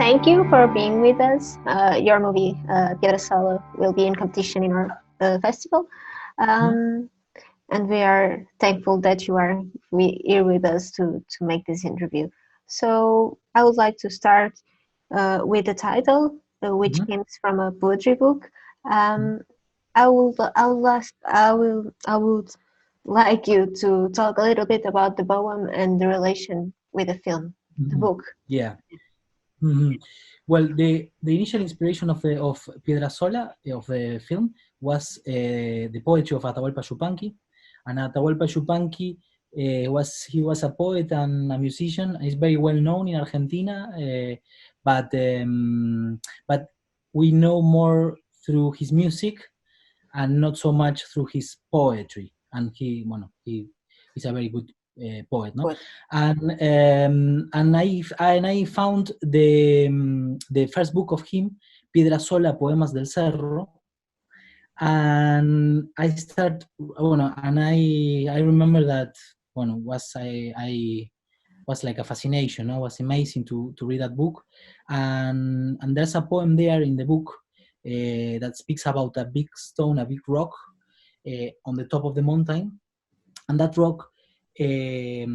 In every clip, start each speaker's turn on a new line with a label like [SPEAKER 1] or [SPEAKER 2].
[SPEAKER 1] thank you for being with us. Your movie, Piedra Sola, will be in competition in our festival. Um, and we are thankful that you are here with us to make this interview. So I would like to start with the title, which comes from a poetry book. I would like you to talk a little bit about the poem and the relation with the film, the book.
[SPEAKER 2] Yeah. Well, the initial inspiration of Piedra Sola, of the film, was the poetry of Atahualpa Yupanqui. And Atahualpa Yupanqui was a poet and a musician. He's very well known in Argentina, but we know more through his music and not so much through his poetry. And he's a very good poet, no?
[SPEAKER 1] Poet.
[SPEAKER 2] And I found the first book of him, Piedra Sola, Poemas del Cerro, and I remember that was like a fascination. It was amazing to read that book, and there's a poem there in the book that speaks about a big stone, a big rock on the top of the mountain, and that rock it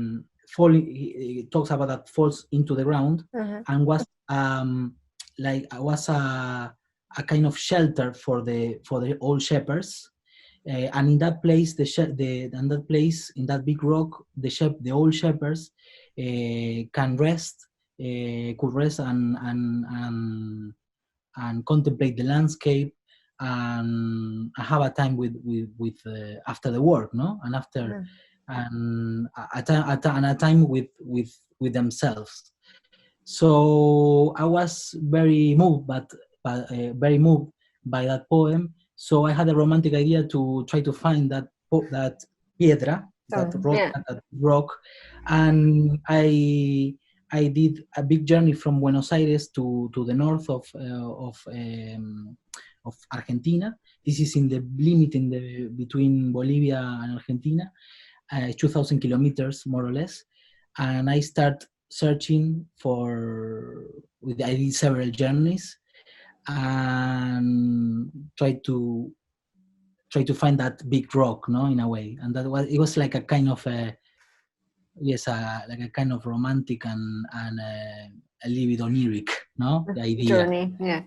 [SPEAKER 2] talks about that falls into the ground and was a kind of shelter for the old shepherds. And in that place, in that big rock, the old shepherds could rest and contemplate the landscape and have a time with after the work, no, and after and a time with themselves. So I was very moved, very moved by that poem. So I had a romantic idea to try to find that piedra, that rock, and I did a big journey from Buenos Aires to the north of Argentina. This is in the limit between Bolivia and Argentina, 2,000 kilometers more or less. And I start searching I did several journeys and try to find that big rock, no, in a way. And it was like a kind of like a kind of romantic and a little bit oniric, no, the idea.
[SPEAKER 1] Journey, yeah.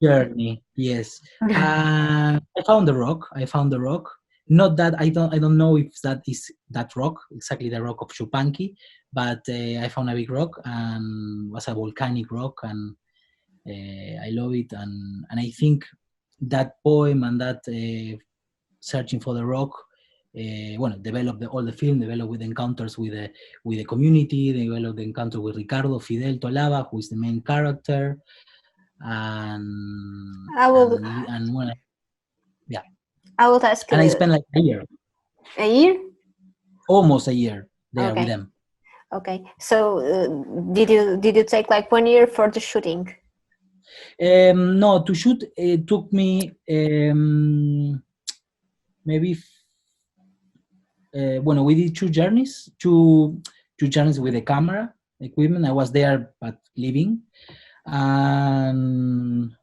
[SPEAKER 2] Journey, yes. I found the rock. Not that I don't know if that is that rock, exactly the rock of Yupanqui, but I found a big rock, and was a volcanic rock, and I love it, and I think that poem and that searching for the rock, developed all the film, developed with encounters with the community, developed the encounter with Ricardo Fidel Tolava, who is the main character, and
[SPEAKER 1] I will ask you.
[SPEAKER 2] And I spent like a year.
[SPEAKER 1] A year?
[SPEAKER 2] Almost a year there with them.
[SPEAKER 1] Okay. So did you take like 1 year for the shooting?
[SPEAKER 2] No, to shoot it took me maybe. We did two journeys with the camera equipment. I was there but living, and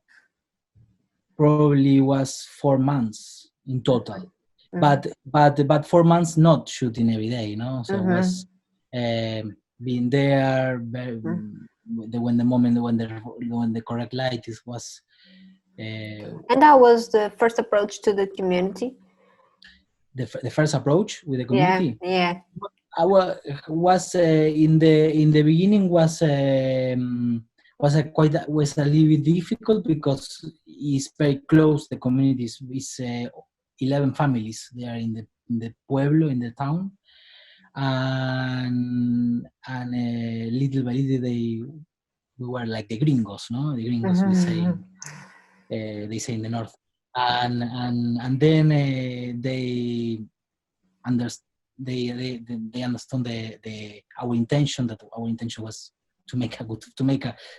[SPEAKER 2] probably was 4 months in total. But 4 months not shooting every day, you know. So it was being there when the correct light was.
[SPEAKER 1] And that was the first approach to the community.
[SPEAKER 2] The first approach with the community.
[SPEAKER 1] Yeah.
[SPEAKER 2] I was in the beginning was a little bit difficult because it's very close. The community is 11 families. They are in the pueblo, in the town, and little by little we were like the gringos, no? The gringos, we say. They say in the north, and then they understood our intention. That our intention was to make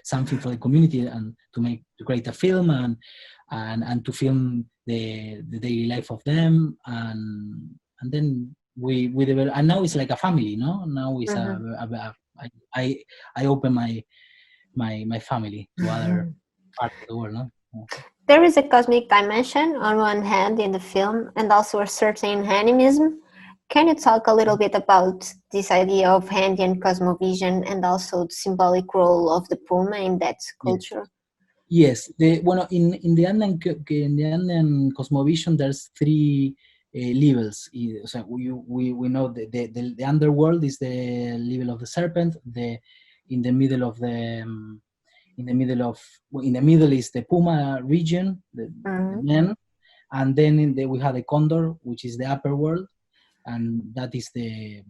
[SPEAKER 2] something for the community and to create a film and to film the daily life of them, and then we and now it's like a family, no? Now it's I open my family to other parts of the world. No?
[SPEAKER 1] There is a cosmic dimension on one hand in the film, and also a certain animism. Can you talk a little bit about this idea of Andean cosmovision and also the symbolic role of the puma in that culture?
[SPEAKER 2] Yes. In the Andean cosmovision, there's three levels. So we know the underworld is the level of the serpent. In the middle of the in the middle is the puma region, the men, and then we have the condor, which is the upper world, and that is the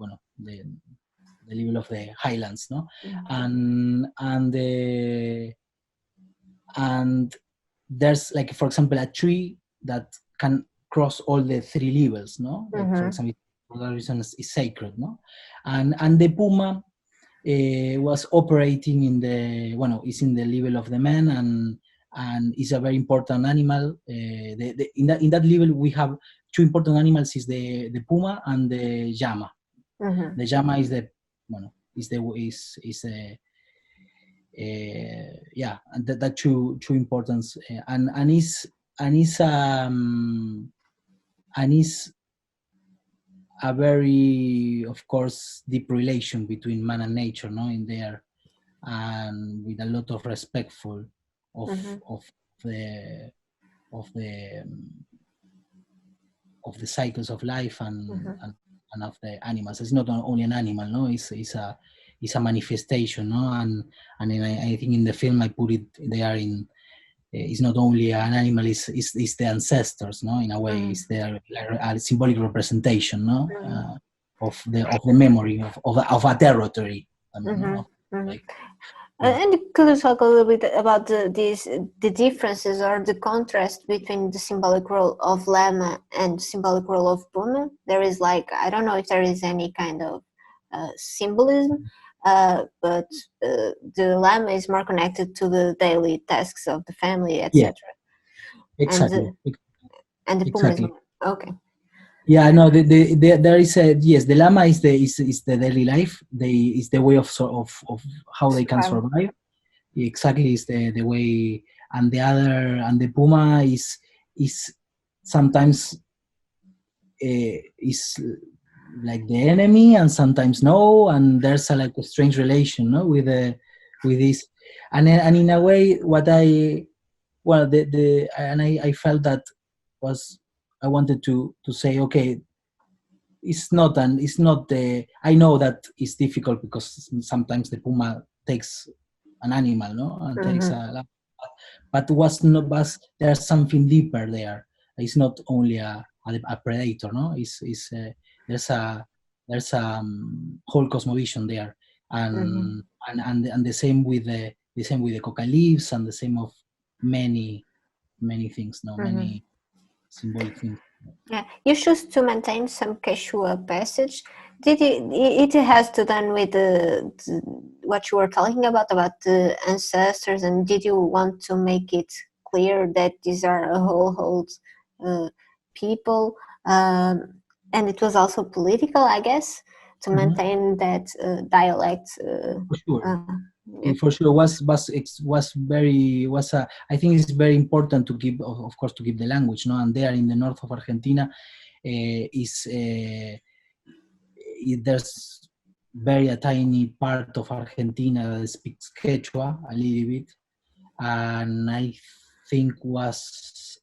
[SPEAKER 2] level of the highlands, no, and there's, like, for example, a tree that can cross all the three levels, no, like, for example, for that reason is sacred, no, and the puma was operating in is in the level of the man, and is a very important animal. In that level we have two important animals: is the puma and the llama. The llama is the and that two importance, and is a very, of course, deep relation between man and nature, no, in there, and with a lot of respectful of the cycles of life and of the animals. It's not only an animal, no. It's a manifestation, no. And I think in the film I put it there in. It's not only an animal; it's the ancestors, no. In a way, it's their symbolic representation, no, of the memory of a territory.
[SPEAKER 1] And could you talk a little bit about the differences or the contrast between the symbolic role of llama and symbolic role of puma? There is, like, I don't know if there is any kind of symbolism, but the llama is more connected to the daily tasks of the family, etc.
[SPEAKER 2] Exactly.
[SPEAKER 1] And the puma is okay.
[SPEAKER 2] Yeah, no. There is the llama is the daily life. Is the way of how they can survive. Exactly, is the way, and the puma is sometimes is like the enemy, and sometimes no, and there's a strange relation, no, with this, and in a way, what I felt that was, I wanted to say, okay, it's not the, I know that it's difficult because sometimes the puma takes an animal, no, and takes but there's something deeper there. It's not only a predator, no. There's a whole cosmovision there, and the same with the coca leaves, and the same of many things, no, many symbolic things.
[SPEAKER 1] Yeah, you choose to maintain some Quechua passage. It has to do with what you were talking about the ancestors, and did you want to make it clear that these are a whole people, and it was also political, I guess, to maintain that dialect.
[SPEAKER 2] For sure. For sure, I think it's very important to keep, of course, to keep the language, no. And there in the north of Argentina, there's a tiny part of Argentina that speaks Quechua a little bit, and I think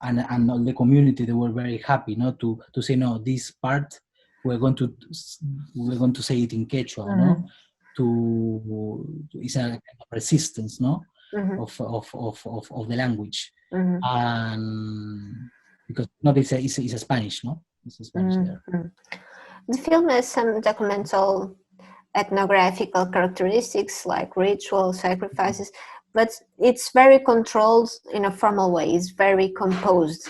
[SPEAKER 2] and all the community, they were very happy, no, to say, no, this part we're going to say it in Quechua, no. It's a kind of resistance, no, of the language, and because it's a Spanish, no, it's a Spanish there.
[SPEAKER 1] The film has some documental ethnographical characteristics like rituals, sacrifices, but it's very controlled in a formal way. It's very composed.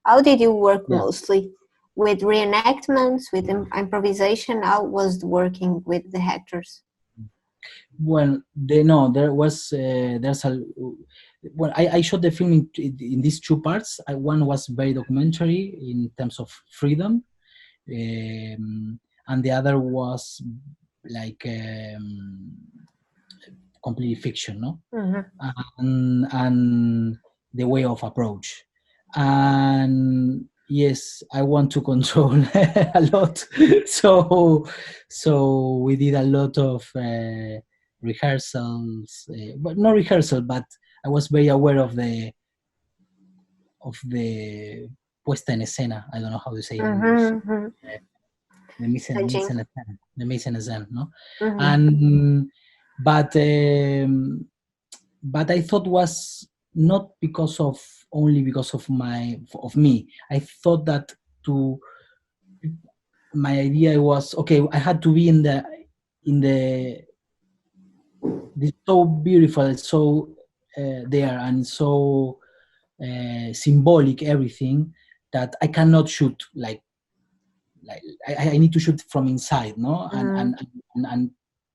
[SPEAKER 1] How did you work mostly? With reenactments, with improvisation? How was the working with the actors?
[SPEAKER 2] Well, I shot the film in these two parts. One was very documentary in terms of freedom, and the other was like completely fiction, no?
[SPEAKER 1] Mm-hmm.
[SPEAKER 2] And the way of approach. And yes, I want to control a lot. So we did a lot of rehearsals, but not rehearsal, but I was very aware of the puesta en escena. I don't know how to say it in English.
[SPEAKER 1] Mm-hmm.
[SPEAKER 2] The mise en
[SPEAKER 1] Staging.
[SPEAKER 2] scène, the mise en scène, no?
[SPEAKER 1] Mm-hmm.
[SPEAKER 2] And but I thought was not because of only because of me. I thought that to my idea was okay. I had to be in the this so beautiful, so there and so symbolic everything that I cannot shoot like I need to shoot from inside, no, and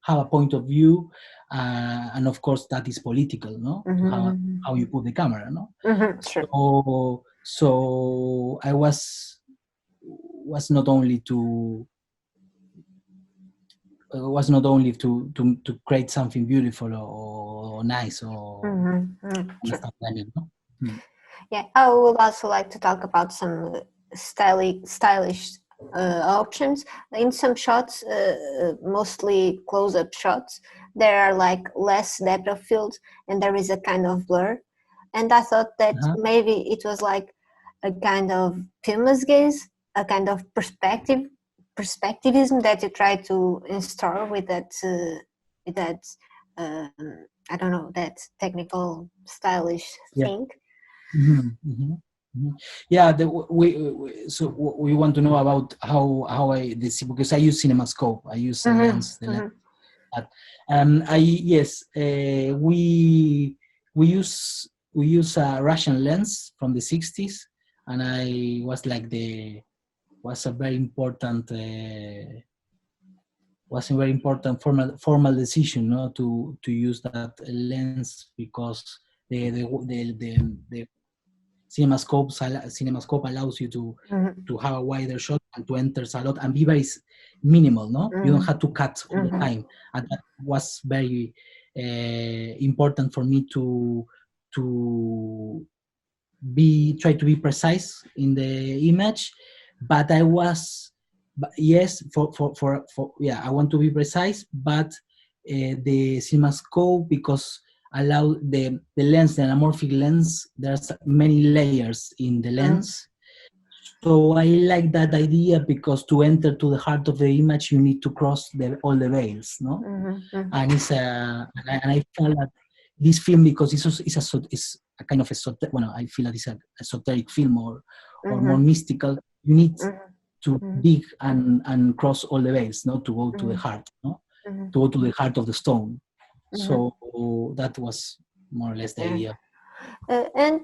[SPEAKER 2] have a point of view, and of course that is political, no, to how you put the camera, no.
[SPEAKER 1] Sure.
[SPEAKER 2] So I was not only to create something beautiful or nice or stuff like that, no?
[SPEAKER 1] Yeah, I would also like to talk about some stylish options. In some shots, mostly close-up shots, there are like less depth of field and there is a kind of blur. And I thought that maybe it was like a kind of Puma's gaze, a kind of perspectivism that you try to install with that um, I don't know, that technical stylish thing.
[SPEAKER 2] Yeah, so we want to know about how I this because I use CinemaScope, I use a lens, the lens. We use a Russian lens from the 60s, and I was like was a very important formal decision, no, to use that lens because the CinemaScope allows you to have a wider shot and to enter a lot and be very minimal, no? You don't have to cut all the time, and that was very important for me to try to be precise in the image. But I was yes yeah, I want to be precise, but the CinemaScope, because allow the lens, the anamorphic lens, there's many layers in the lens. So I like that idea because to enter to the heart of the image, you need to cross all the veils, no? And it's and I felt that this film, because it's a kind of I feel that it's a esoteric film or more mystical. You need to dig and cross all the veils, no, to go to the heart, no, to go to the heart of the stone. So that was more or less the idea.
[SPEAKER 1] And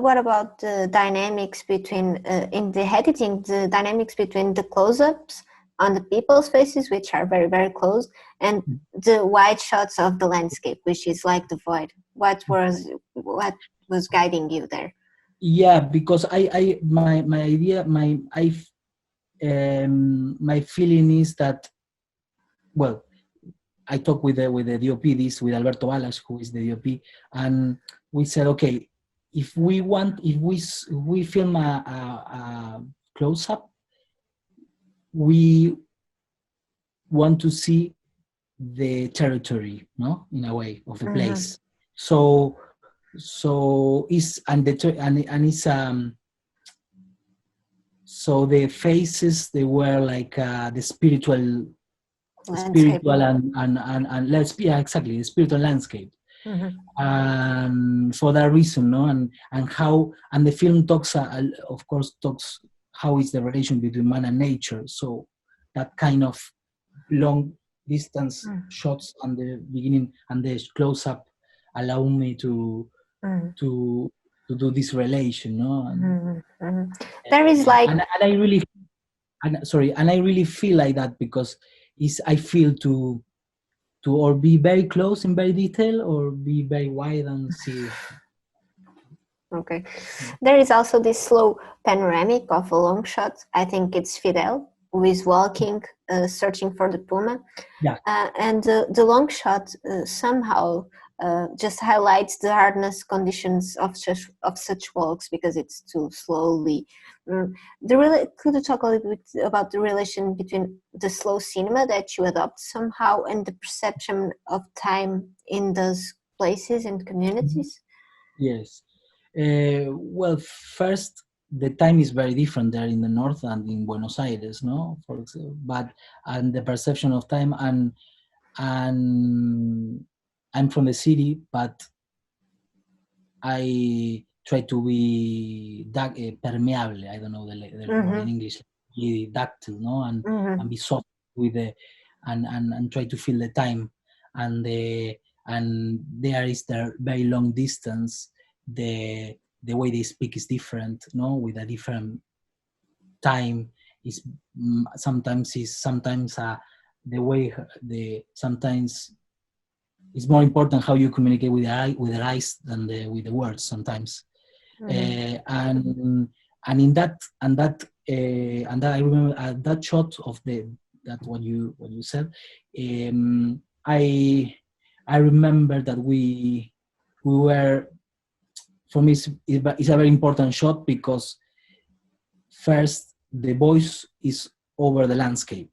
[SPEAKER 1] what about the dynamics between, in the editing, the dynamics between the close-ups on the people's faces, which are very, very close, and the wide shots of the landscape, which is like the void? What was guiding you there?
[SPEAKER 2] Yeah, because my idea, my feeling is that, well, I talked with the DOP, with Alberto Balas, who is the DOP, and we said, okay, if we film a close-up, we want to see the territory, no, in a way, of the place. So it's so the faces, they were like the spiritual and exactly, the spiritual landscape. And for that reason, no, and the film talks, of course, talks how is the relation between man and nature. So that kind of long distance shots on the beginning and the close up allow me to do this relation, no.
[SPEAKER 1] There is like,
[SPEAKER 2] and I really, and I really feel like that because I feel to or be very close and very detailed, or be very wide and see.
[SPEAKER 1] Okay. There is also this slow panoramic of a long shot. I think it's Fidel. who is walking, searching for the puma.
[SPEAKER 2] Yeah.
[SPEAKER 1] And the long shot somehow just highlights the hardness conditions of such walks because it's too slowly. Could you talk a little bit about the relation between the slow cinema that you adopt somehow and the perception of time in those places and communities?
[SPEAKER 2] Yes. Well, first, the time is very different there in the north and in Buenos Aires, no? For example, and the perception of time and I'm from the city, but I try to be permeable. I don't know the word in English. Be ductile, no, and be soft with the and try to feel the time and there is the very long distance. The way they speak is different, no, with a different time is sometimes the way sometimes it's more important how you communicate with the eyes than with the words sometimes. And in that I remember that shot of that what you said. I remember that we were, for me it's a very important shot because first the voice is over the landscape.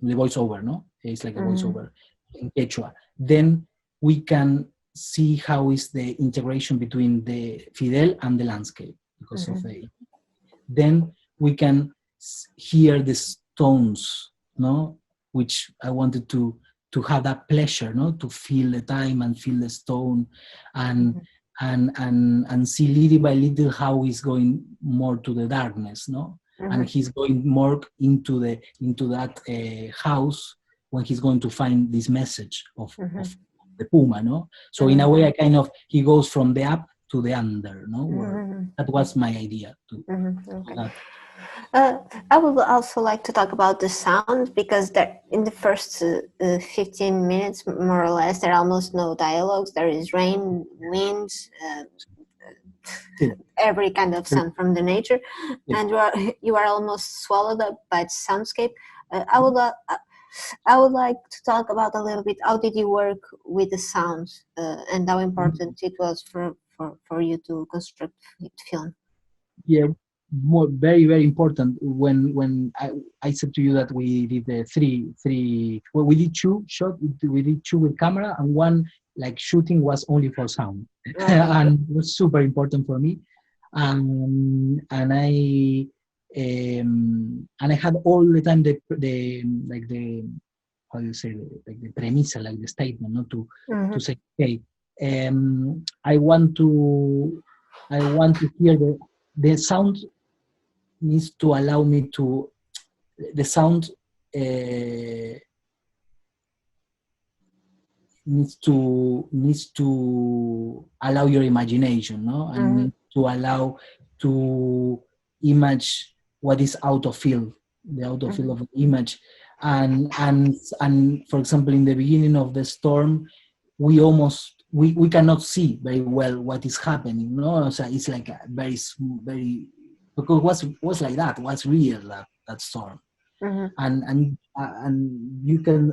[SPEAKER 2] The voiceover, no? It's like a voiceover in Quechua. Then we can see how is the integration between the Fidel and the landscape because of the. Then we can hear the stones, no? Which I wanted to have that pleasure, no? To feel the time and feel the stone, and see little by little how he's going more to the darkness, no? And he's going more into that house when he's going to find this message of the puma, no? So in a way, I kind of he goes from the up to the under, no? That was my idea too.
[SPEAKER 1] Okay. I would also like to talk about the sound because in the first 15 minutes, more or less, there are almost no dialogues. There is rain, winds, every kind of sound from the nature, and you are almost swallowed up by the soundscape. I would like to talk about a little bit how did you work with the sounds and how important it was for you to construct the film.
[SPEAKER 2] Yeah, very very important. When I said to you that we did the three well, we did two shots. We did two with camera and one like shooting was only for sound, and it was super important for me. And I had all the time the like the how do you say like the premise, like the statement, not to say okay, I want to hear the sound needs to allow me to the sound needs to allow your imagination, no, and needs to allow to image what is out of field, the out of field of the image, and for example, in the beginning of the storm, we cannot see very well what is happening, no. So it's like a very because was like that was real that storm, and you can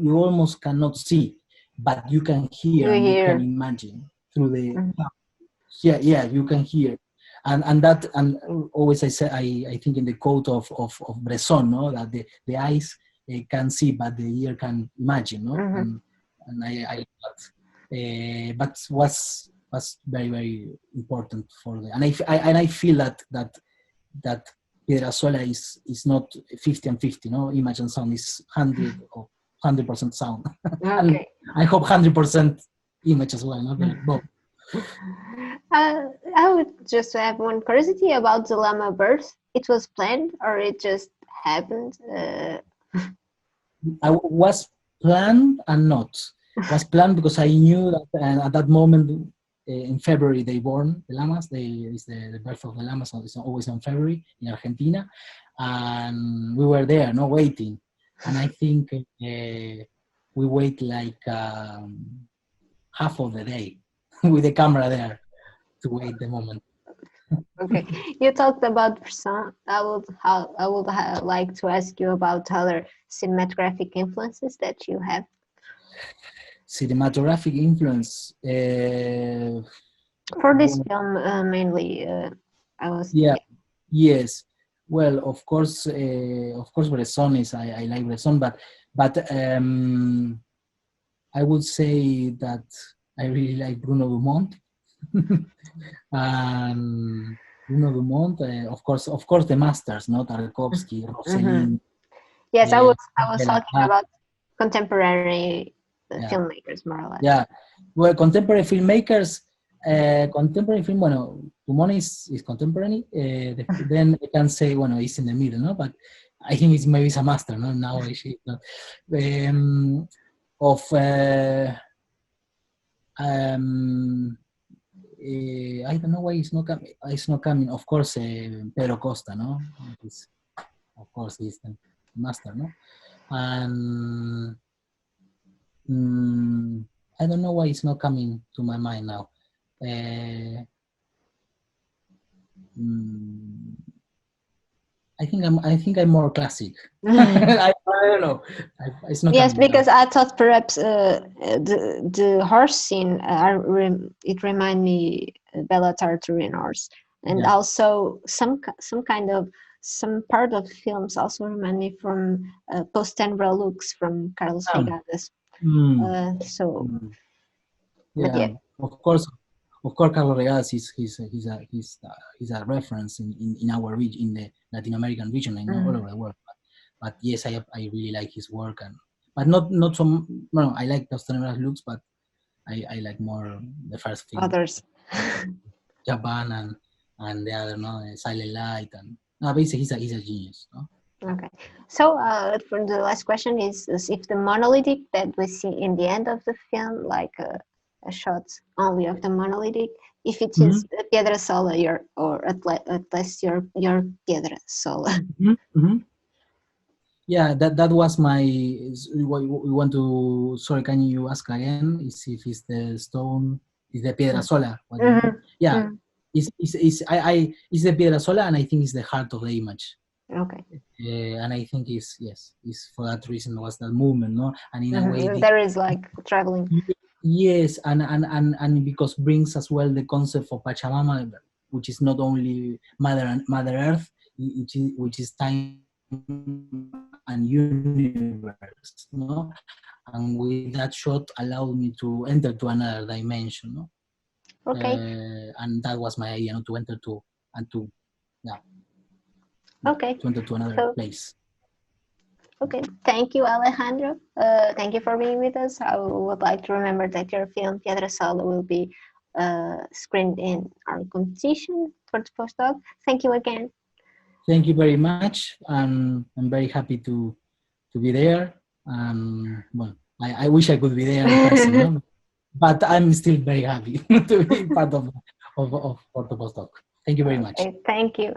[SPEAKER 2] you almost cannot see, but you can hear and you can imagine through the yeah you can hear, and that and always I say I think in the quote of Bresson, no, that the eyes can see but the ear can imagine, no, and I but was very very important for the and I feel that Piedra Sola is not 50 and 50, no, image and sound is 100% sound.
[SPEAKER 1] Okay.
[SPEAKER 2] I hope 100% image as well, not both.
[SPEAKER 1] I would just have one curiosity about the llama birth. It was planned or it just happened?
[SPEAKER 2] I was planned and not. Was planned because I knew that at that moment in February they born the llamas. It's the birth of the llamas. It's always in February in Argentina, and we were there, no, waiting. And I think we wait like half of the day with the camera there to wait the moment.
[SPEAKER 1] Okay, you talked about Bresson. I would like to ask you about other cinematographic influences that you have.
[SPEAKER 2] Cinematographic influence.
[SPEAKER 1] For this
[SPEAKER 2] Well,
[SPEAKER 1] film, mainly, I was
[SPEAKER 2] yeah,
[SPEAKER 1] thinking.
[SPEAKER 2] yes. Well, of course, Bresson is. I like Bresson, but I would say that I really like Bruno Dumont. And Bruno Dumont, of course, the masters, no, Tarkovsky,
[SPEAKER 1] Mm-hmm.
[SPEAKER 2] Rossellini,
[SPEAKER 1] Yes, I was talking
[SPEAKER 2] Belatar,
[SPEAKER 1] about contemporary
[SPEAKER 2] yeah,
[SPEAKER 1] filmmakers, more or less.
[SPEAKER 2] yeah. Well, contemporary filmmakers, contemporary film, bueno, Dumont is contemporary. Then I can say, bueno, he's in the middle, no, but I think it's maybe it's a master, no, now she's not. Um, of um, I don't know why it's not coming. It's not coming. Of course, Pedro Costa, no? Of course, he's the master, no? And I don't know why it's not coming to my mind now. Uh, mm, I think I'm more classic. I don't know. It's not
[SPEAKER 1] Yes,
[SPEAKER 2] coming now.
[SPEAKER 1] because I thought perhaps the horse scene, it remind me Bella Tartarin horse, and
[SPEAKER 2] Yeah.
[SPEAKER 1] also some kind of some part of films also remind me from post-tenebra looks from Carlos
[SPEAKER 2] Um,
[SPEAKER 1] Regadas.
[SPEAKER 2] mm,
[SPEAKER 1] So,
[SPEAKER 2] mm,
[SPEAKER 1] but
[SPEAKER 2] yeah.
[SPEAKER 1] yeah.
[SPEAKER 2] Of course, Carlos Regadas he's a reference in our region, in the Latin American region, and all
[SPEAKER 1] Mm.
[SPEAKER 2] over the world. But yes, I really like his work, and but not so. No, I like Pastorelas looks, but I like more the first film,
[SPEAKER 1] Others.
[SPEAKER 2] Japan, and the other, no, Silent Light, and no, basically he's a genius, no?
[SPEAKER 1] Okay. So, for the last question is if the monolithic that we see in the end of the film, like a shot only of the monolithic, if it
[SPEAKER 2] Mm-hmm.
[SPEAKER 1] is Piedra Sola, your or at least your Piedra Sola.
[SPEAKER 2] Mm-hmm. Mm-hmm. Yeah, that was my. We want to. Sorry, can you ask again? Is if it's the stone? Is the piedra sola? What do you mean?
[SPEAKER 1] Mm-hmm.
[SPEAKER 2] Yeah,
[SPEAKER 1] Mm.
[SPEAKER 2] it's the piedra sola, and I think it's the heart of the image.
[SPEAKER 1] Okay.
[SPEAKER 2] And I think is for that reason was that movement, no? And in a way,
[SPEAKER 1] Mm-hmm. There is like traveling.
[SPEAKER 2] yes, and because brings as well the concept of Pachamama, which is not only Mother Earth, which is time and universe, no? And with that shot allowed me to enter to another dimension, no?
[SPEAKER 1] Okay.
[SPEAKER 2] And that was my idea, no? To enter to and to yeah,
[SPEAKER 1] Okay.
[SPEAKER 2] to enter to another
[SPEAKER 1] So,
[SPEAKER 2] place.
[SPEAKER 1] okay. Thank you, Alejandro. Thank you for being with us. I would like to remember that your film Piedra Sola will be screened in our competition for the postdoc. Thank you again.
[SPEAKER 2] Thank you very much, and I'm very happy to be there. Well, I wish I could be there in person, no? But I'm still very happy to be part of Porto Postdoc. Thank you very much.
[SPEAKER 1] Okay, thank you.